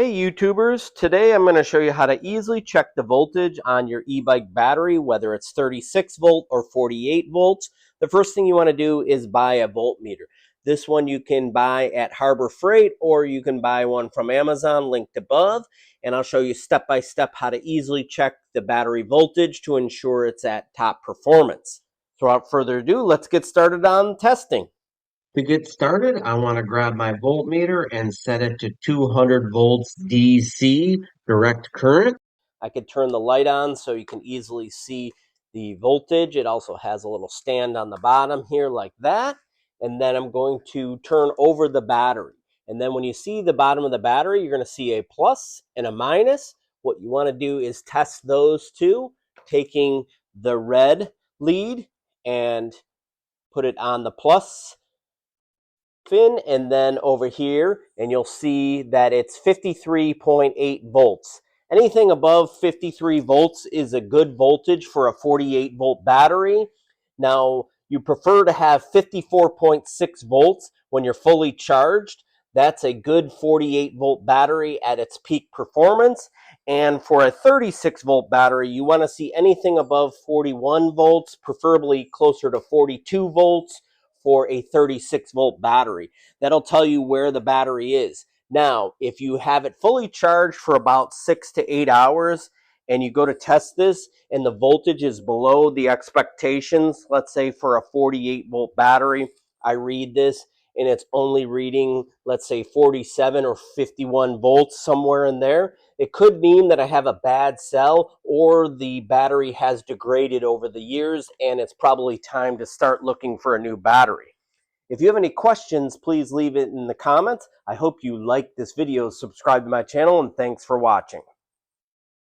Hey YouTubers, today I'm going to show you how to easily check the voltage on your e-bike battery, whether it's 36 volt or 48 volts. The first thing you want to do is buy a voltmeter. This one you can buy at Harbor Freight or you can buy one from Amazon linked above, and I'll show you step by step how to easily check the battery voltage to ensure it's at top performance. So without further ado, let's get started on testing. To get started, I want to grab my voltmeter and set it to 200 volts DC, direct current. I could turn the light on so you can easily see the voltage. It also has a little stand on the bottom here like that. And then I'm going to turn over the battery. And then when you see the bottom of the battery, you're going to see a plus and a minus. What you want to do is test those two, taking the red lead and put it on the plus fin, and then over here, and you'll see that it's 53.8 volts. Anything above 53 volts is a good voltage for a 48 volt battery. Now, you prefer to have 54.6 volts when you're fully charged. That's a good 48 volt battery at its peak performance. And for a 36 volt battery, you want to see anything above 41 volts, preferably closer to 42 volts for a 36 volt battery. That'll tell you where the battery is. Now, if you have it fully charged for about 6 to 8 hours and you go to test this and the voltage is below the expectations, let's say for a 48 volt battery, I read this and it's only reading, let's say 47 or 51 volts, somewhere in there, it could mean that I have a bad cell or the battery has degraded over the years and it's probably time to start looking for a new battery. If you have any questions, please leave it in the comments. I hope you liked this video, subscribe to my channel, and thanks for watching.